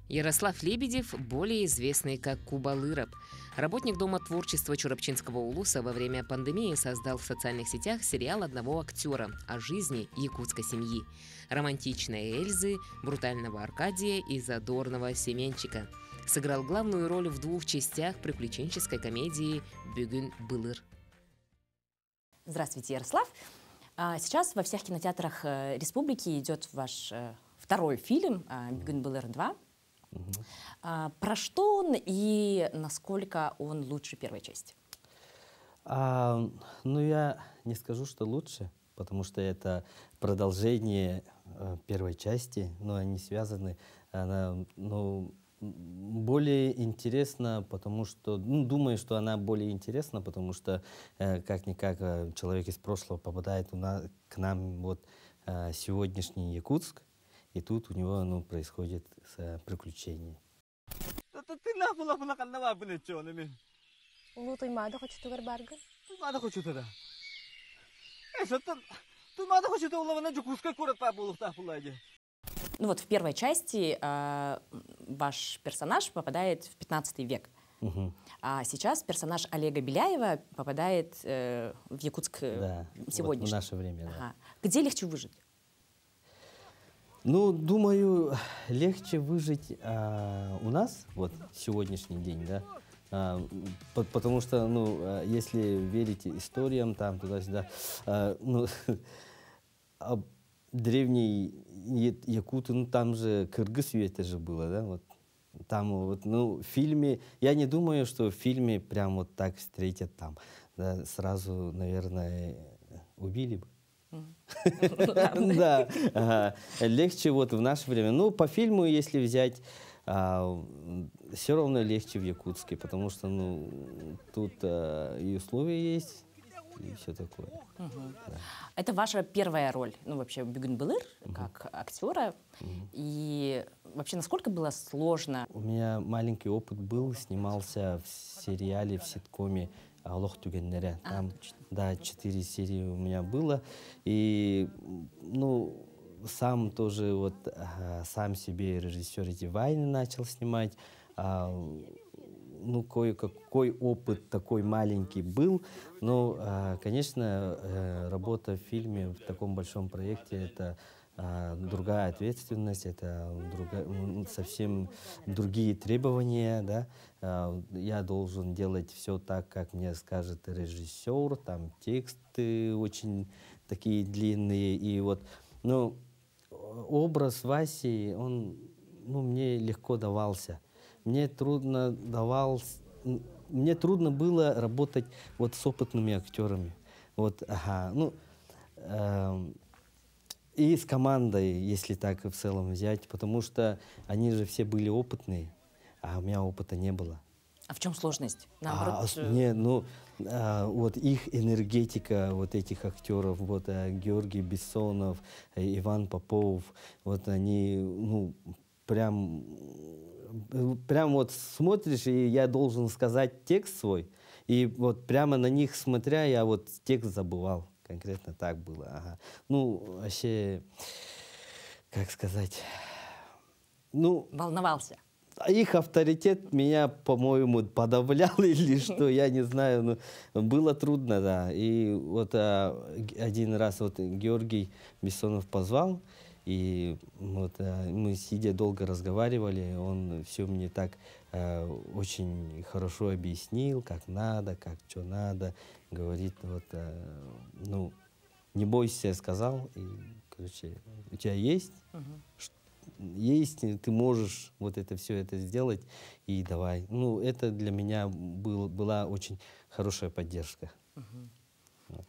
Ярослав Лебедев, более известный как Кубалыров. Работник Дома творчества Чурапчинского улуса во время пандемии создал в социальных сетях сериал одного актера о жизни якутской семьи. Романтичной Эльзы, брутального Аркадия и задорного Семенчика. Сыграл главную роль в 2 частях приключенческой комедии «Бүгүн былыр». Здравствуйте, Ярослав. Сейчас во всех кинотеатрах республики идет ваш второй фильм «Бүгүн былыр 2». Про что он и насколько он лучше первой части? Ну, я не скажу, что лучше, потому что это продолжение первой части, но они связаны. Она, более интересна, потому что, думаю, что она более интересна, потому что как-никак человек из прошлого попадает к нам вот сегодняшний Якутск, и тут у него происходит приключение. Ну вот в первой части ваш персонаж попадает в 15 век. А сейчас персонаж Олега Беляева попадает в Якутск сегодняшний. Вот в наше время. Да. Ага. Где легче выжить? Ну, думаю, легче выжить у нас, вот, сегодняшний день, да, потому что, если верить историям, там, туда-сюда, древние якуты, там же кыргыз это же было, да, вот, там, вот, в фильме, я не думаю, что в фильме прям вот так встретят там, да, сразу, наверное, убили бы. Да, легче вот в наше время. Ну, по фильму, если взять, все равно легче в Якутске, потому что, тут и условия есть, и все такое. Да. Это ваша первая роль, вообще, «Бүгүн былыр», как актера. И вообще, насколько было сложно? У меня маленький опыт был, снимался в сериале, в ситкоме «Алох түгеннере». Там, да, 4 серии у меня было. И, сам тоже, вот, сам себе режиссер эти вайны начал снимать. Кое-какой опыт такой маленький был. Но, конечно, работа в фильме, в таком большом проекте, это другая ответственность, это совсем другие требования, да. Я должен делать все так, как мне скажет режиссер, там тексты очень такие длинные, и вот, образ Васи, он, мне легко давался. Мне трудно было работать вот с опытными актерами, вот, и с командой, если так в целом взять, потому что они же все были опытные, а у меня опыта не было. А в чем сложность? Наоборот, вот их энергетика, вот этих актеров, вот Георгий Бессонов, Иван Попов, вот они, прям вот смотришь, и я должен сказать текст свой, и вот прямо на них смотря, я вот текст забывал. Конкретно так было. Вообще, как сказать, волновался. Их авторитет меня, по-моему, подавлял или что, я не знаю, но было трудно, да. И вот один раз вот Георгий Бессонов позвал, и вот мы, сидя, долго разговаривали, он все мне так очень хорошо объяснил, как надо, как что надо. Говорит, вот, не бойся, сказал, и, короче, у тебя есть, есть, ты можешь вот это все это сделать, и давай. Это для меня была очень хорошая поддержка. Вот.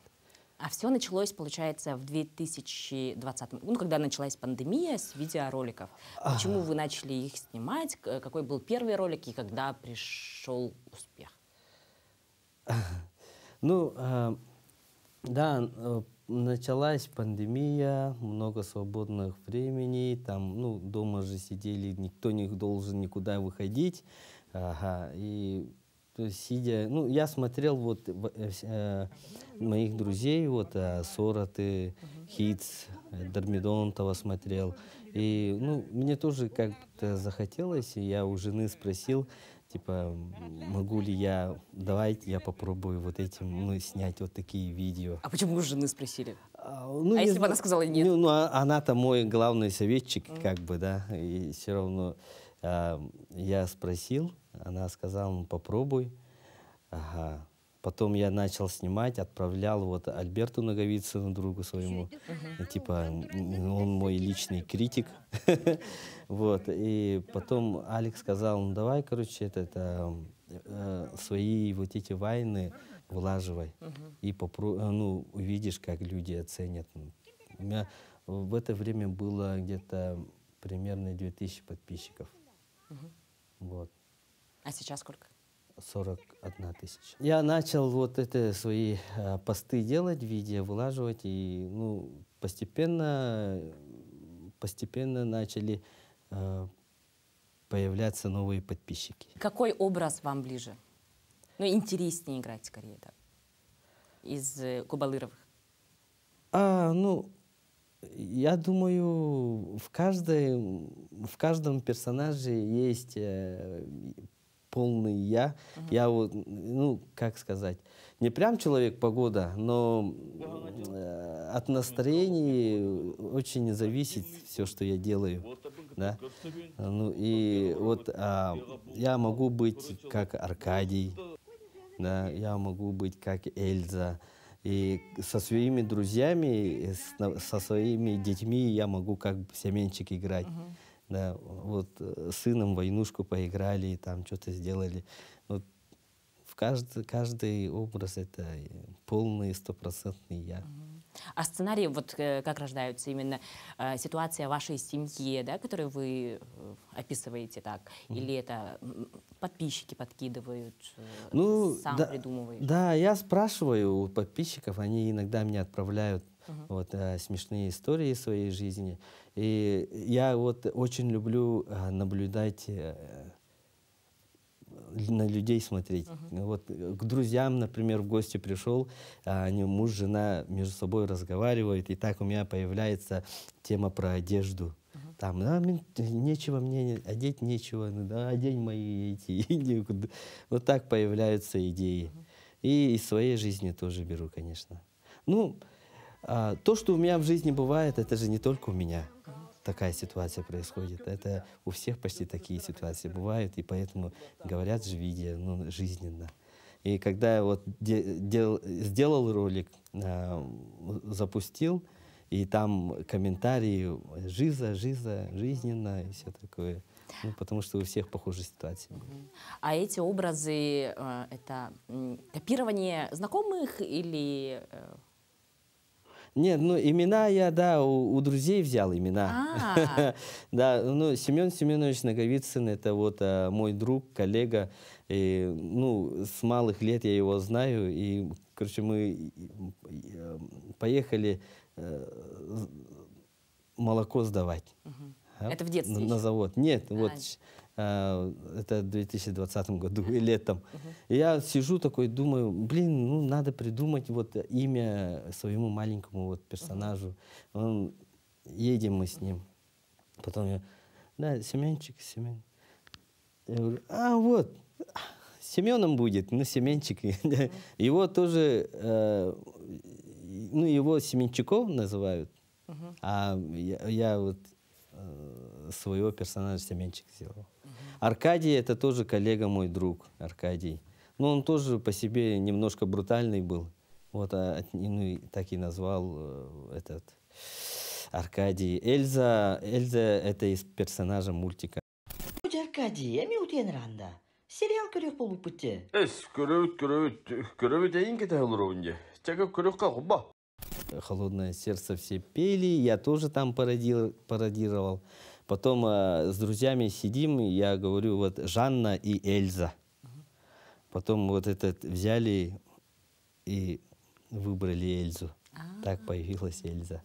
А все началось, получается, в 2020 году, когда началась пандемия с видеороликов. Почему вы начали их снимать? Какой был первый ролик и когда пришел успех? Да, началась пандемия, много свободных времени, там, дома же сидели, никто не должен никуда выходить, и сидя, я смотрел вот моих друзей, вот Сороты, Хитс, Дормидонтова смотрел. И, ну, мне тоже как-то захотелось, и я у жены спросил, типа, могу ли я, давайте я попробую вот этим, ну, снять вот такие видео. А почему вы жены спросили? Ну, А не если бы зна- она сказала нет? Ну, она-то мой главный советчик, как бы, да, и все равно я спросил, она сказала, ну, попробуй. Ага. Потом я начал снимать, отправлял вот Альберту Наговицыну, другу своему. Типа, он мой личный критик. Вот. И потом Алекс сказал, ну давай, короче, свои вот эти вайны влаживай. И ну, увидишь, как люди оценят. У меня в это время было где-то примерно 2000 подписчиков. Вот. А сейчас сколько? 41 тысяча. Я начал вот это свои посты делать, видео вылаживать, и ну, постепенно начали появляться новые подписчики. Какой образ вам ближе? Ну, интереснее играть скорее, так, из Кубалыровых. Ну, я думаю, в каждом персонаже есть полный я. Я вот, ну, как сказать, не прям человек-погода, но от настроения очень зависит все, что я делаю. Да? Ну, и вот я могу быть как Аркадий, да, я могу быть как Эльза. И со своими друзьями, со своими детьми я могу как семенчик играть. Да, вот с сыном войнушку поиграли, и там что-то сделали. Вот каждый образ это полный, стопроцентный я. А сценарии, вот как рождаются именно ситуация вашей семьи, да, которую вы описываете так? Или это подписчики подкидывают, Ну, сам да, придумываешь? Да, я спрашиваю у подписчиков, они иногда мне отправляют вот, смешные истории своей жизни. И я вот очень люблю наблюдать, на людей смотреть. Вот к друзьям, например, в гости пришел, они муж, жена между собой разговаривают, и так у меня появляется тема про одежду. Там, нечего мне одеть, нечего, ну, да, одень мои эти. Вот так появляются идеи. И из своей жизни тоже беру, конечно. Ну, то, что у меня в жизни бывает, это же не только у меня такая ситуация происходит. Это у всех почти такие ситуации бывают, и поэтому говорят же видео, ну, жизненно. И когда я вот сделал ролик, запустил, и там комментарии «жиза, жизненно» и все такое. Ну, потому что у всех похожая ситуация. А эти образы, это копирование знакомых или... Нет, ну имена я, да, у друзей взял имена. Да, ну Семен Семенович Наговицын, это вот мой друг, коллега. И, ну, с малых лет я его знаю. И, короче, мы поехали молоко сдавать. Это в детстве На еще? завод. Нет, вот это в 2020 году, летом. И я сижу такой, думаю, блин, ну надо придумать вот имя своему маленькому вот персонажу. Едем мы с ним. Потом я, да, Семенчик, Семен. Я говорю, вот, Семеном будет, ну, Семенчик. Его тоже, ну, его Семенчаков называют, а я вот своего персонажа Семенчик сделал. Аркадий — это тоже коллега, мой друг, Аркадий. Но он тоже по себе немножко брутальный был. Вот, ну, так и назвал этот Аркадий. Эльза — это из персонажа мультика. Аркадий, эми утен ранда. Сериал көрөк болуп бутте. Көрөбүт эйин кете олоробунде. Чага көрөкка кубба. «Холодное сердце» все пели, я тоже там пародировал. Потом с друзьями сидим, и я говорю, вот Жанна и Эльза. Потом вот этот взяли и выбрали Эльзу. Так появилась Эльза.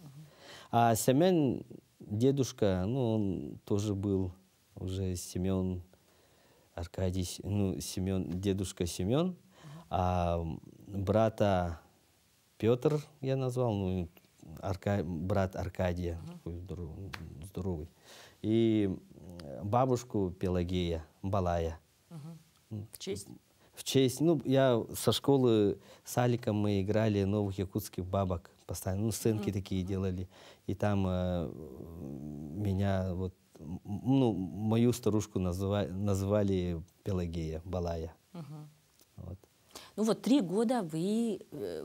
А Семен, дедушка, ну, он тоже был уже Семен, Аркадий, ну, Семен, дедушка Семен, а брата Петр я назвал, ну, брат Аркадия, такой здоровый. И бабушку Пелагея, Балая. В честь? В честь, ну, я со школы с Аликом мы играли новых якутских бабок постоянно, ну, сценки такие делали. И там меня, вот, ну, мою старушку называли Пелагея, Балая. Вот. Ну вот 3 года вы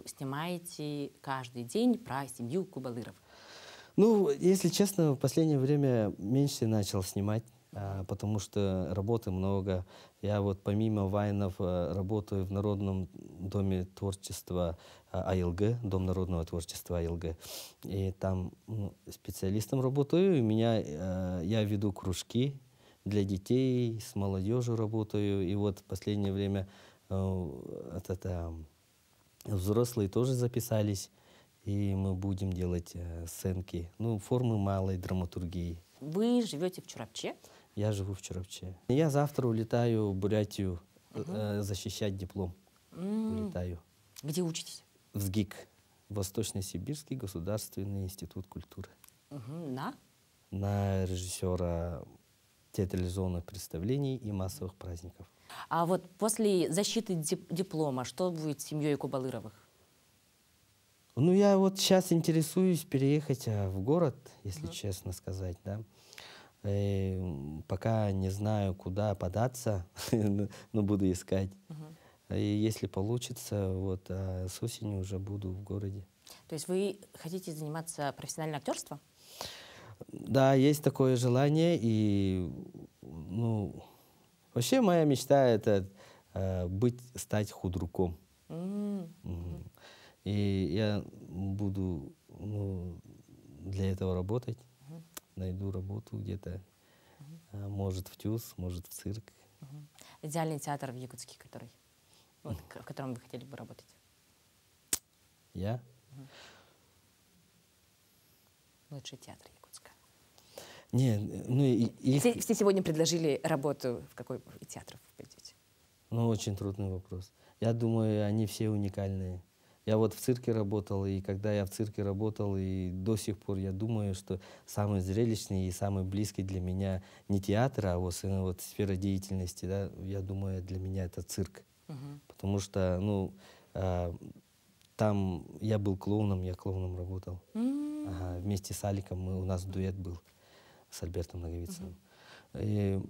снимаете каждый день про семью Кубалыров. Ну, если честно, в последнее время меньше начал снимать, потому что работы много. Я вот помимо Вайнов работаю в Народном доме творчества АЛГ, Дом народного творчества АЛГ. И там специалистом работаю. Я веду кружки для детей, с молодежью работаю. И вот в последнее время взрослые тоже записались. И мы будем делать сценки, ну, формы малой драматургии. Вы живете в Чурапче? Я живу в Чурапче. Я завтра улетаю в Бурятию защищать диплом. Улетаю. Где учитесь? В СГИК, Восточно-Сибирский государственный институт культуры. На? На режиссера театрализованных представлений и массовых праздников. А вот после защиты диплома что будет с семьей Кубалыровых? Ну, я вот сейчас интересуюсь переехать в город, если честно сказать, да. Пока не знаю, куда податься, но буду искать. И если получится, вот с осени уже буду в городе. То есть вы хотите заниматься профессиональным актерством? Да, есть такое желание. И, ну, вообще моя мечта — это стать худруком. И я буду, ну, для этого работать. Найду работу где-то, может в ТЮЗ, может в цирк. Идеальный театр в Якутске, в котором вы хотели бы работать? Я? Лучший театр Якутска. Не, ну Все сегодня предложили работу, в какой театр вы пойдете? Ну, очень трудный вопрос. Я думаю, они все уникальные. Я вот в цирке работал, и когда я в цирке работал, и до сих пор я думаю, что самый зрелищный и самый близкий для меня не театр, а вот сфера деятельности, да, я думаю, для меня это цирк. Потому что, ну, там я был клоуном, я клоуном работал. Вместе с Аликом у нас дуэт был с Альбертом Наговицыным. И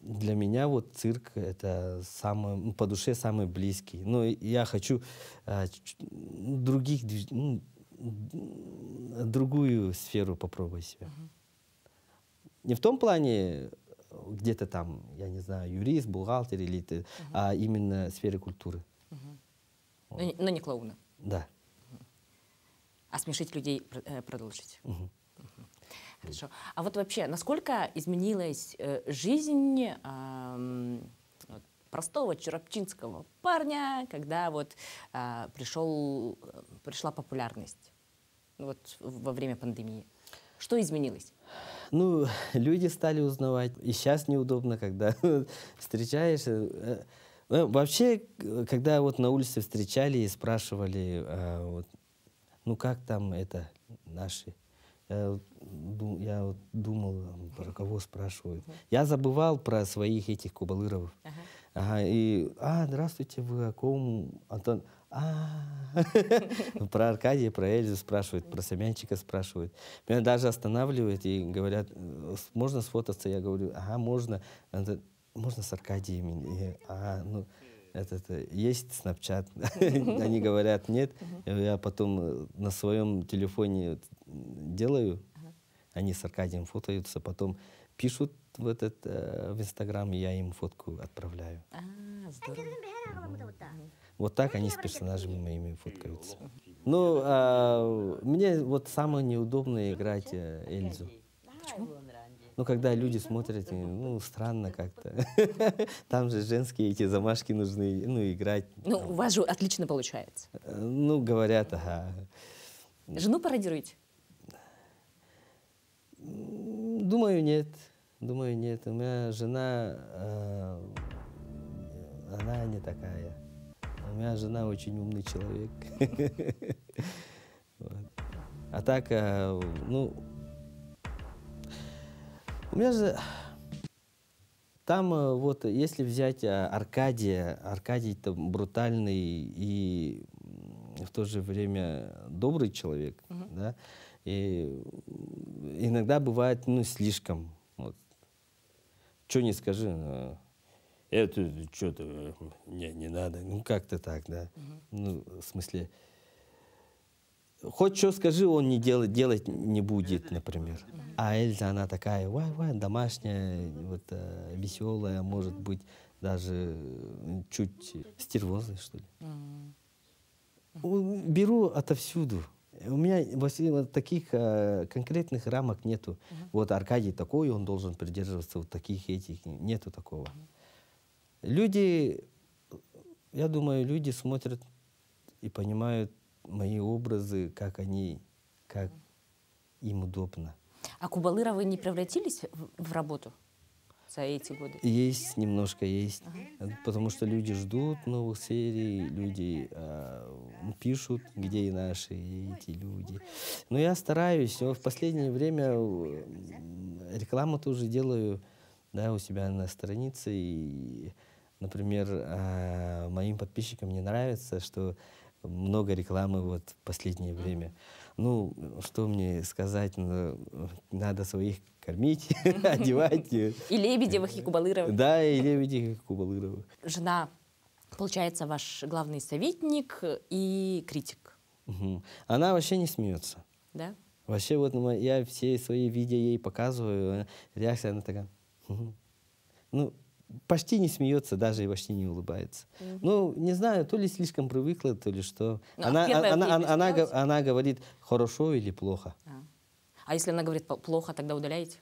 для меня вот цирк — это по душе самый близкий. Но я хочу другую сферу попробовать себя. Не в том плане, где-то там, я не знаю, юрист, бухгалтер, а именно в сфере культуры. Но не клоуна? Да. А смешить людей продолжить? Хорошо. А вот вообще, насколько изменилась жизнь простого чурапчинского парня, когда вот пришла популярность вот во время пандемии? Что изменилось? Ну, люди стали узнавать. И сейчас неудобно, когда встречаешься. Вообще, когда вот на улице встречали и спрашивали, ну как там это наши? Я вот думал, про кого спрашивают. Я забывал про своих этих Кубалыровых. Здравствуйте, вы о ком? Антон. Про Аркадия, про Эльзу спрашивают, про Самянчика спрашивают. Меня даже останавливают и говорят, можно сфотаться? Я говорю, можно. Можно с Аркадием? Есть Snapchat? Они говорят, нет. Я потом на своем телефоне делаю, они с Аркадием фотаются, потом пишут в Инстаграм, и я им фотку отправляю. Здорово. Вот так они с персонажами моими фоткаются. Ну, мне вот самое неудобно играть Эльзу. Почему? Ну, когда люди смотрят, ну, странно как-то. Там же женские эти замашки нужны, ну, играть. Ну, у вас же отлично получается. Ну, говорят, Жену пародируете? Думаю, нет. Думаю, нет. У меня жена, она не такая. У меня жена очень умный человек. А так, ну, у меня же там вот, если взять Аркадия, Аркадий-то брутальный и в то же время добрый человек, да, и иногда бывает, ну, слишком, вот, что не скажи, это что-то не надо, ну, как-то так, да, ну, в смысле, хоть что скажи, он не делать не будет, например. А Эльза, она такая, домашняя, вот, веселая, может быть, даже чуть стервозная, что ли. Беру отовсюду. У меня вот таких конкретных рамок нету. Вот Аркадий такой, он должен придерживаться вот таких этих. Нету такого. Люди, я думаю, люди смотрят и понимают мои образы, как им удобно. А Кубалыра вы не превратились в работу за эти годы? Есть, немножко есть. Потому что люди ждут новых серий, люди пишут, где и наши эти люди. Но я стараюсь. В последнее время рекламу тоже делаю, да, у себя на странице. И, например, моим подписчикам не нравится, что много рекламы вот в последнее время. Ну, что мне сказать, надо своих кормить, одевать. И Лебедевых, и Кубалыровых. Да, и Лебедевых, и Кубалыровых. Жена, получается, ваш главный советник и критик. Она вообще не смеется. Да? Вообще вот я все свои видео ей показываю, реакция она такая. Ну, почти не смеется, даже и почти не улыбается. Ну, не знаю, то ли слишком привыкла, то ли что. Она говорит, хорошо или плохо. А если она говорит плохо, тогда удаляете?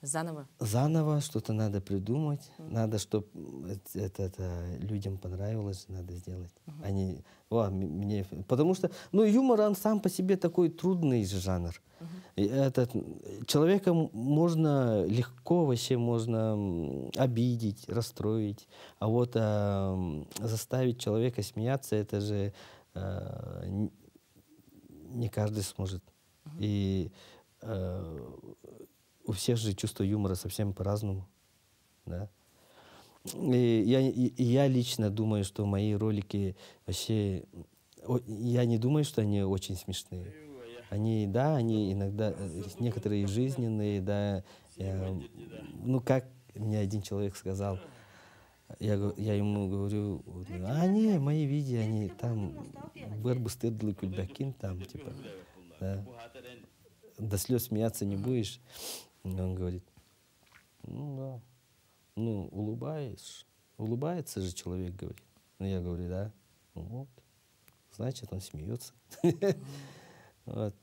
Заново? Заново что-то надо придумать, надо, чтобы это людям понравилось, надо сделать. Потому что, ну, юмор, он сам по себе такой трудный жанр. Человека можно легко, вообще можно обидеть, расстроить. А вот заставить человека смеяться, это же не каждый сможет. И у всех же чувство юмора совсем по-разному. Да? И я лично думаю, что мои ролики вообще... Я не думаю, что они очень смешные. Они иногда, некоторые жизненные, да. Ну, как мне один человек сказал, я ему говорю, не, мои видео, они там, вербустедлы кульбакин, там, типа, да. До слез смеяться не будешь. Он говорит, ну да, ну улыбается же человек, говорит. Ну я говорю, да, ну, вот, значит, он смеется. Вот.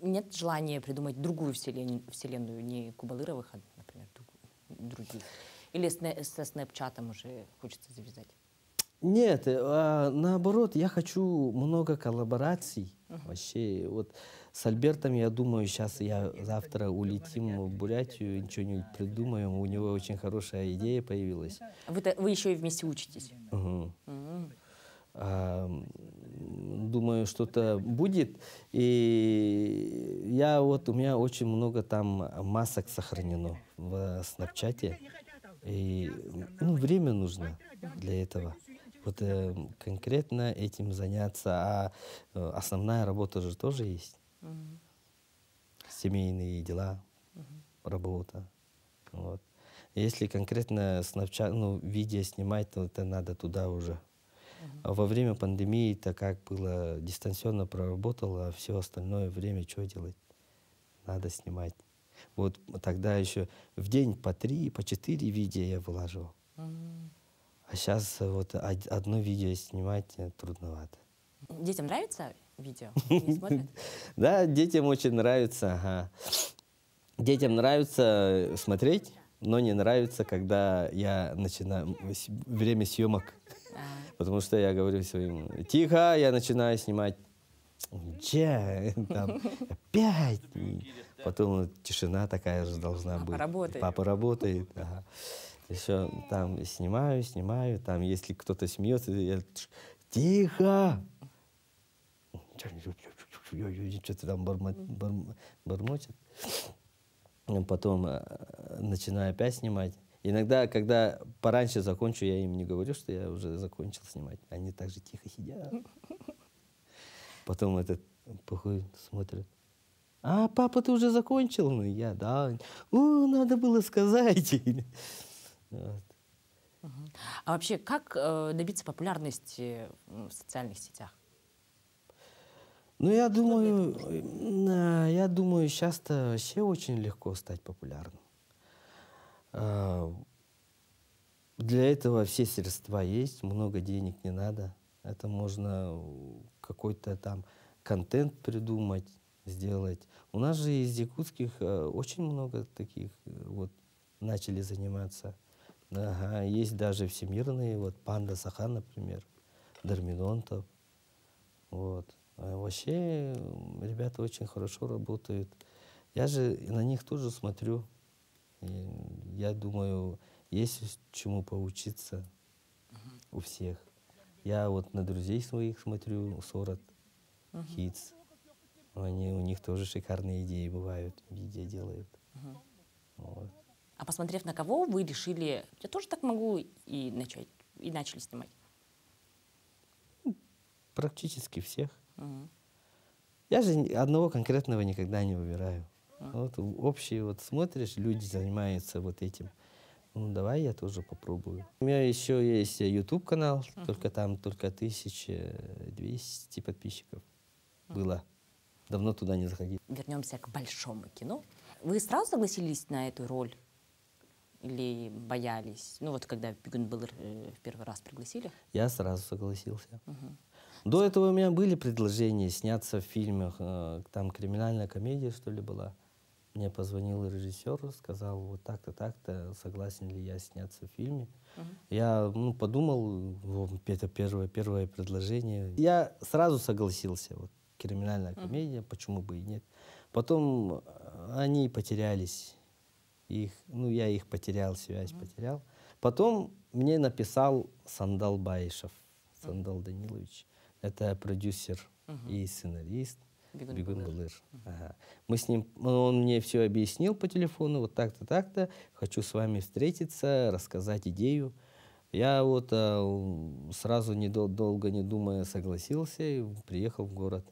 Нет желания придумать другую вселенную, не Кубалыровых, а, например, других? Или со Снэпчатом уже хочется завязать? Нет, наоборот, я хочу много коллабораций. Вообще, вот с Альбертом, я думаю, завтра улетим в Бурятию, что-нибудь придумаем. У него очень хорошая идея появилась. Вы еще и вместе учитесь? Думаю, что-то будет. И у меня очень много там масок сохранено в Снапчате. И время нужно для этого. Вот конкретно этим заняться. А основная работа же тоже есть. Семейные дела, работа. Вот. Если конкретно Snapchat, видео снимать, то это надо туда уже. А во время пандемии-то как было, дистанционно проработал, а все остальное время что делать? Надо снимать. Вот тогда еще в день по 3, по 4 видео я вылаживал. А сейчас вот одно видео снимать трудновато. Детям нравится видео? Не смотрят? Да, детям очень нравится. Ага. Детям нравится смотреть, но не нравится, когда я начинаю время съемок. Потому что я говорю своим, тихо, я начинаю снимать. Там, опять. Потом тишина такая же должна быть. Папа работает. Ага. Еще там снимаю. Там, если кто-то смеется, я тихо. что-то там бормочет. Потом начинаю опять снимать. Иногда, когда пораньше закончу, я им не говорю, что я уже закончил снимать. Они так же тихо сидят. Потом этот походит, смотрит. А, папа, ты уже закончил? Ну, я, да. О, надо было сказать. Вот. А вообще, как добиться популярности в социальных сетях? Ну, я думаю, сейчас-то вообще очень легко стать популярным. Для этого все средства есть, много денег не надо. Это можно какой-то там контент придумать, сделать. У нас же из якутских очень много таких вот начали заниматься. Ага, есть даже всемирные, вот Панда Сахан, например, Дормидонтов. Вот. А вообще ребята очень хорошо работают. Я же на них тоже смотрю. И я думаю, есть чему поучиться у всех. Я вот на друзей своих смотрю, Сорат, Хитс. У них тоже шикарные идеи бывают, видео делают. Вот. А посмотрев на кого, вы решили, я тоже так могу, и начали снимать? Практически всех. Я же одного конкретного никогда не выбираю. Вот общие, вот смотришь, люди занимаются вот этим. Ну, давай я тоже попробую. У меня еще есть YouTube-канал, только там 1200 подписчиков было. Давно туда не заходил. Вернемся к большому кино. Вы сразу согласились на эту роль? Или боялись? Ну вот когда Бигун Былыр в первый раз пригласили? Я сразу согласился. До этого у меня были предложения сняться в фильмах. Там криминальная комедия, что ли, была. Мне позвонил режиссер, сказал, вот так-то, так-то, согласен ли я сняться в фильме. Я подумал, это первое предложение. Я сразу согласился. Вот, криминальная комедия, почему бы и нет. Потом они потерялись. Я их потерял, связь потерял. Потом мне написал Сандал Баишев, Сандал Данилович. Это продюсер и сценарист Бигун Былыр. Ага. Мы с ним, он мне все объяснил по телефону, вот так-то, так-то. Хочу с вами встретиться, рассказать идею. Я вот сразу, долго не думая, согласился и приехал в город.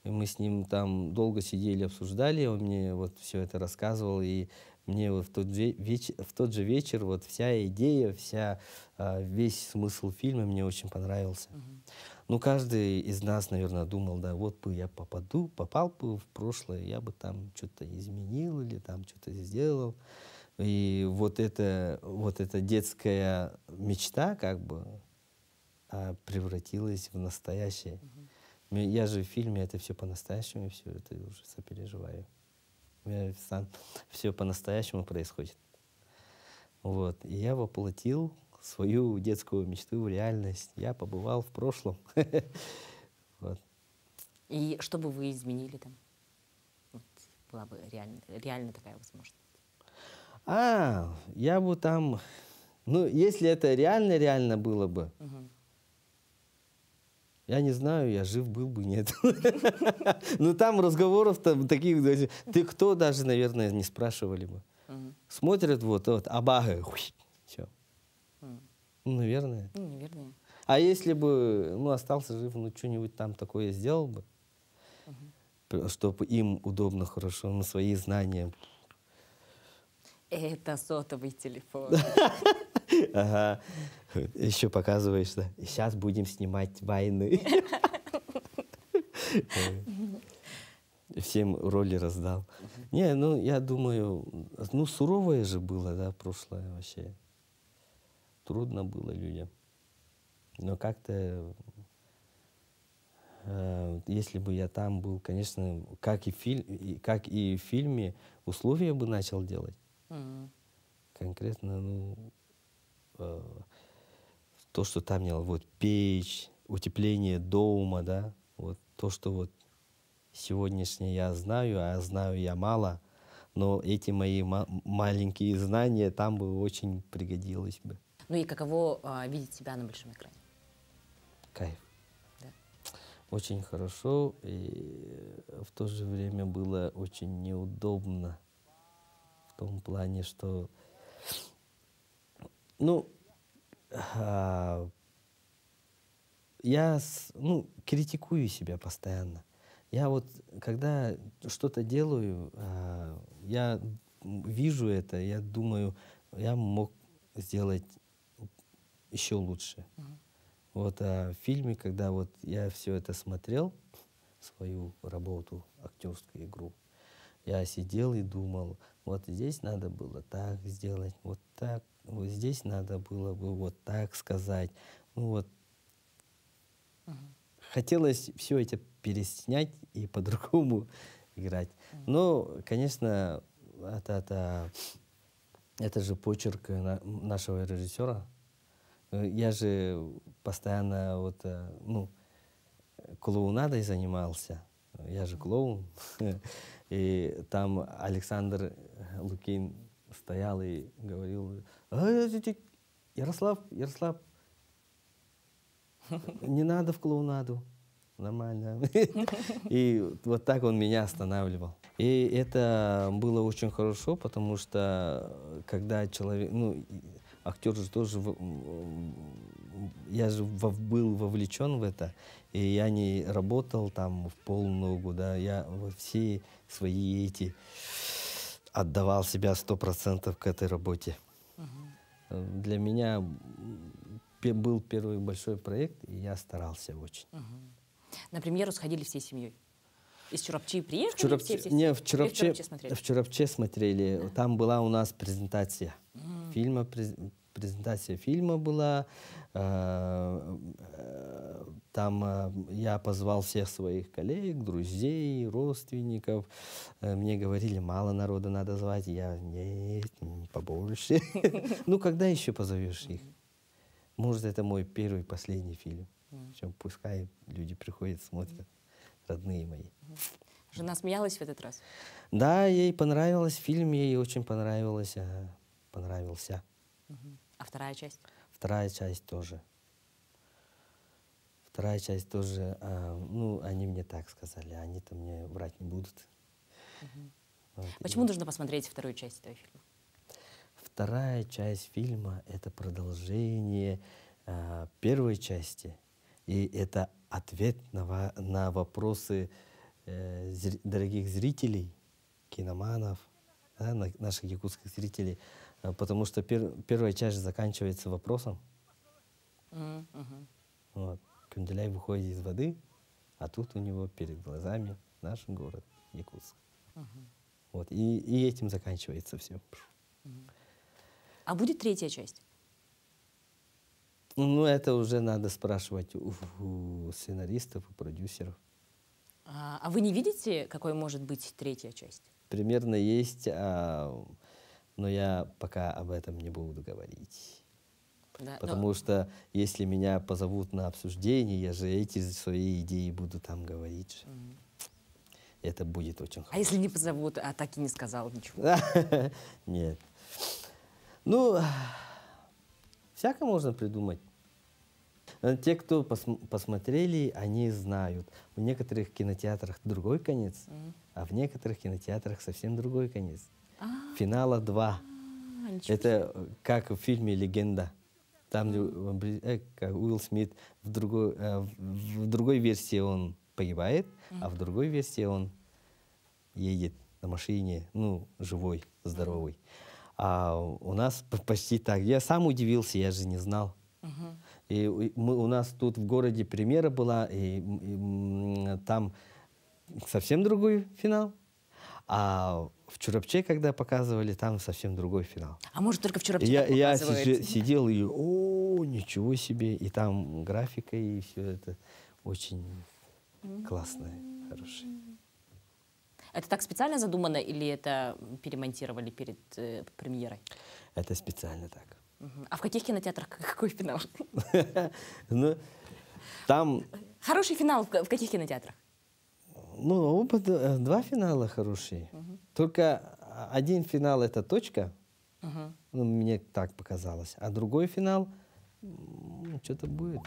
И мы с ним там долго сидели, обсуждали, он мне вот все это рассказывал, и мне вот в тот же вечер вот вся идея, весь смысл фильма мне очень понравился. Ну, каждый из нас, наверное, думал, да, вот бы я попал бы в прошлое, я бы там что-то изменил или там что-то сделал. И вот эта детская мечта как бы превратилась в настоящее. Я же в фильме это все по-настоящему, все это уже сопереживаю. Все по-настоящему происходит. Вот. И я воплотил свою детскую мечту в реальность. Я побывал в прошлом. Вот. И что бы вы изменили там? Вот, была бы реально такая возможность. Я бы там... Ну, если это реально было бы, я не знаю, я жив был бы, нет. Ну, там разговоров таких, ты кто, даже, наверное, не спрашивали бы. Смотрят, вот, абага, все. Ну, наверное. Наверное. А если бы, остался жив, что-нибудь там такое сделал бы, чтобы им удобно, хорошо, на свои знания. Это сотовый телефон. Ага. Еще показываешь, да. Сейчас будем снимать войны. Всем роли раздал. Не, я думаю, суровое же было, да, прошлое вообще. Трудно было людям. Но как-то, если бы я там был, конечно, как и в фильме, условия бы начал делать. Конкретно, то, что там делал, вот печь, утепление дома, да, вот то, что вот сегодняшнее я знаю, а знаю я мало, но эти мои маленькие знания там бы очень пригодилось бы. Ну и каково видеть себя на большом экране? Кайф. Да. очень хорошо, и в то же время было очень неудобно в том плане, что, ну, я критикую себя постоянно. Я вот, когда что-то делаю, я вижу это, я думаю, я мог сделать еще лучше. Вот в фильме, когда вот я все это смотрел, свою работу, актерскую игру, я сидел и думал, вот здесь надо было так сделать, вот так, вот здесь надо было бы вот так сказать. Ну вот. Хотелось все это переснять и по-другому играть. Но, конечно, это же почерк нашего режиссера. Я же постоянно вот, клоунадой занимался. Я же клоун. И там Александр Лукин стоял и говорил: Ярослав, не надо в клоунаду. Нормально. И вот так он меня останавливал. И это было очень хорошо, потому что когда человек, актер же тоже, я же был вовлечен в это, и я не работал там в полногу, да, я все свои эти отдавал себя 100% к этой работе. Для меня был первый большой проект, и я старался очень. На премьеру сходили всей семьей? Из Чурапчи приехали? В Чурапче смотрели. Там была у нас презентация фильма. Презентация фильма была. Там я позвал всех своих коллег, друзей, родственников. Мне говорили, мало народа надо звать. Я, нет, побольше. Ну, когда еще позовешь их? Может, это мой первый, последний фильм. Пускай люди приходят, смотрят, родные мои. Жена смеялась в этот раз? Да, ей понравилось. Фильм ей очень понравился. А вторая часть? Вторая часть тоже. Они мне так сказали, они-то мне врать не будут. Вот, почему нужно посмотреть вторую часть этого фильма? Вторая часть фильма — это продолжение первой части. И это ответ на вопросы дорогих зрителей, киноманов, да, наших якутских зрителей. Потому что первая часть заканчивается вопросом. Вот. Кунделяй выходит из воды, а тут у него перед глазами наш город Якутск. Вот. И этим заканчивается все. А будет третья часть? Это уже надо спрашивать у сценаристов, у продюсеров. А вы не видите, какой может быть третья часть? Примерно есть, но я пока об этом не буду говорить. Да, потому что если меня позовут на обсуждение, я же эти свои идеи буду там говорить. Это будет очень хорошо. А если не позовут, а так и не сказал ничего? Нет. Всяко можно придумать. Те, кто посмотрели, они знают. В некоторых кинотеатрах другой конец, а в некоторых кинотеатрах совсем другой конец. Финала 2. Это как в фильме «Легенда». Там Уилл Смит в другой версии он погибает, а в другой версии он едет на машине, живой, здоровый. А у нас почти так. Я сам удивился, я же не знал. И у нас тут в городе премьера была, и там совсем другой финал. А в Чурапче, когда показывали, там совсем другой финал. А может, только в Чурапче показывают? Я сидел и, ничего себе. И там графика, и все это очень классное, хорошее. Это так специально задумано или это перемонтировали перед премьерой? Это специально так. А в каких кинотеатрах какой финал? Там... Хороший финал в каких кинотеатрах? Два финала хорошие. Только один финал — это точка. Мне так показалось. А другой финал что-то будет.